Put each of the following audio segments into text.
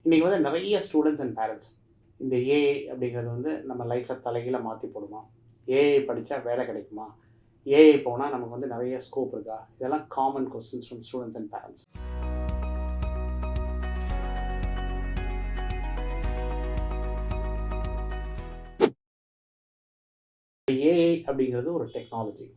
இன்றைக்கி வந்து நிறைய ஸ்டூடெண்ட்ஸ் அண்ட் பேரண்ட்ஸ் இந்த ஏஐ அப்படிங்கிறது வந்து நம்ம லைஃப்பை தலைகீழ மாற்றி போடுமா, ஏஐ படித்தா வேலை கிடைக்குமா, ஏஐ போனால் நமக்கு வந்து நிறைய ஸ்கோப் இருக்கா, இதெல்லாம் common questions from students and parents. AI அப்படிங்கிறது ஒரு டெக்னாலஜி.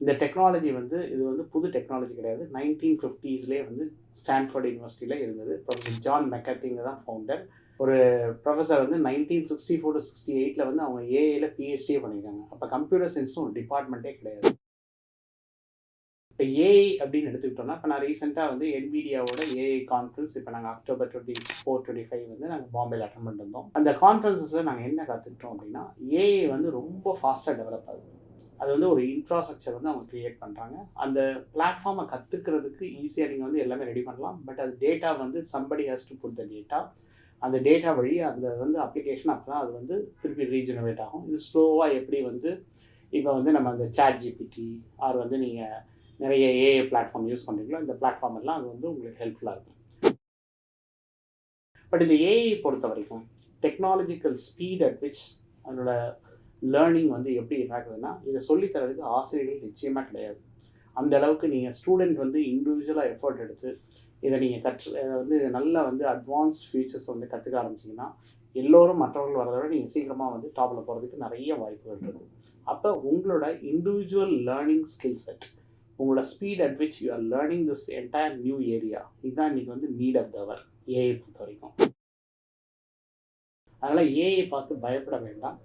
இந்த டெக்னாலஜி வந்து இது வந்து புது டெக்னாலஜி கிடையாது. 1950ஸ்லேயே வந்து ஸ்டான்ஃபோர்ட் யூனிவர்சிட்டியில் இருந்தது. ப்ரொஃபஸர் ஜான் மெக்கார்த்திங்க தான் ஃபவுண்டர். ஒரு ப்ரொஃபஸர் வந்து 1964 to 68 வந்து அவங்க ஏஐல பிஹெச்டியே பண்ணியிருக்காங்க. அப்போ கம்ப்யூட்டர் சயின்ஸ்னு ஒரு டிபார்ட்மெண்ட்டே கிடையாது. இப்போ ஏஐ அப்படின்னு எடுத்துக்கிட்டோம்னா, இப்போ நான் ரீசெண்டாக வந்து NVIDIAவோட ஏஐ கான்ஃபரன்ஸ் இப்போ நாங்கள் October 24, 25 வந்து நாங்கள் பாம்பேல அட்டன் பண்ணிருந்தோம். அந்த கான்ஃபரன்ஸஸில் நாங்கள் என்ன கற்றுக்கிட்டோம் அப்படின்னா, ஏஐ வந்து ரொம்ப ஃபாஸ்ட்டாக டெவலப் ஆகுது. அது வந்து ஒரு இன்ஃப்ராஸ்ட்ரக்சர் வந்து அவங்க க்ரியேட் பண்ணுறாங்க. அந்த பிளாட்ஃபார்மை கற்றுக்கிறதுக்கு ஈஸியாக நீங்கள் வந்து எல்லாமே ரெடி பண்ணலாம். பட் அது டேட்டா வந்து somebody has to put the data. அந்த டேட்டா வழி அந்த வந்து அப்ளிகேஷன் அப்போ தான் அது வந்து திருப்பி ரீஜெனரேட் ஆகும். இது ஸ்லோவாக எப்படி வந்து இப்போ வந்து நம்ம அந்த ChatGPT ஆர் வந்து நீங்கள் நிறைய ஏஐ பிளாட்ஃபார்ம் யூஸ் பண்ணுறீங்களோ, இந்த பிளாட்ஃபார்ம் எல்லாம் அது வந்து உங்களுக்கு ஹெல்ப்ஃபுல்லாக இருக்கும். பட் இந்த ஏஐ பொறுத்த வரைக்கும் டெக்னாலஜிக்கல் ஸ்பீட் அட் விச் அதனோட லேர்னிங் வந்து எப்படி நடக்குதுன்னா, இதை சொல்லித்தரதுக்கு ஆசிரியர்கள் நிச்சயமாக கிடையாது. அந்த அளவுக்கு நீங்கள் ஸ்டூடெண்ட் வந்து இண்டிவிஜுவலாக எஃபர்ட் எடுத்து இதை நீங்கள் வந்து நல்லா வந்து அட்வான்ஸ்ட் ஃபீச்சர்ஸ் வந்து கற்றுக்க ஆரம்பிச்சிங்கன்னா, எல்லோரும் மற்றவர்கள் வரதை விட நீங்கள் சீக்கிரமாக வந்து டாப்பில் போகிறதுக்கு நிறைய வாய்ப்புகள் இருக்குது. அப்போ உங்களோட இண்டிவிஜுவல் லேர்னிங் ஸ்கில் செட், உங்களோட speed at which you are learning this entire new area, இதுதான் இன்றைக்கி வந்து need of the hour AI பொறுத்த வரைக்கும். அதனால் ஏஐ பார்த்து பயப்பட வேண்டாம்.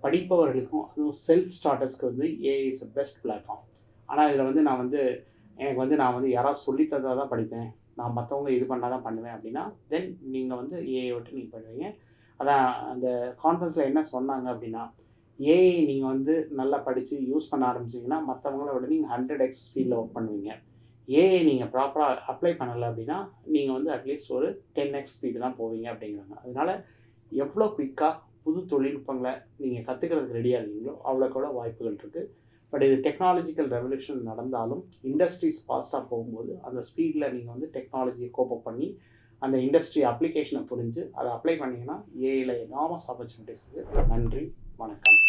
படிப்பவர்களுக்கும் அதுவும் செல்ஃப் ஸ்டார்டர்ஸ்க்கு வந்து AI is a best platform. ஆனால் இதில் வந்து நான் வந்து யாராவது சொல்லித்தந்தா தான் படிப்பேன், நான் மற்றவங்க இது பண்ணால் தான் பண்ணுவேன் அப்படின்னா, தென் நீங்கள் வந்து ஏஐ விட்டு நீங்கள் பண்ணுவீங்க. அதான் அந்த கான்ஃபரன்ஸில் என்ன சொன்னாங்க அப்படின்னா, ஏஐ நீங்கள் வந்து நல்லா படித்து யூஸ் பண்ண ஆரம்பிச்சிங்கன்னா மற்றவங்கள விட நீங்கள் 100x ஸ்பீடில் ஒர்க் பண்ணுவீங்க. ஏஐ நீங்கள் ப்ராப்பராக அப்ளை பண்ணலை அப்படின்னா நீங்கள் வந்து அட்லீஸ்ட் ஒரு 10x ஸ்பீடு தான் போவீங்க அப்படிங்கிறாங்க. அதனால் எவ்வளோ குயிக்காக புது தொழில்நுட்பங்களை நீங்கள் கற்றுக்கிறதுக்கு ரெடியாக இருக்கீங்களோ அவ்வளோக்கவ்வளோ வாய்ப்புகள் இருக்குது. பட் இது டெக்னாலஜிக்கல் ரெவல்யூஷன் நடந்தாலும் இண்டஸ்ட்ரீஸ் ஃபாஸ்ட்டாக போகும்போது அந்த ஸ்பீடில் நீங்கள் வந்து டெக்னாலஜியை கோப்பப் பண்ணி அந்த இண்டஸ்ட்ரி அப்ளிகேஷனை புரிஞ்சு அதை அப்ளை பண்ணிங்கன்னா ஏஐயில் எனாமஸ் ஆப்பர்ச்சுனிட்டிஸ் இருக்குது. நன்றி, வணக்கம்.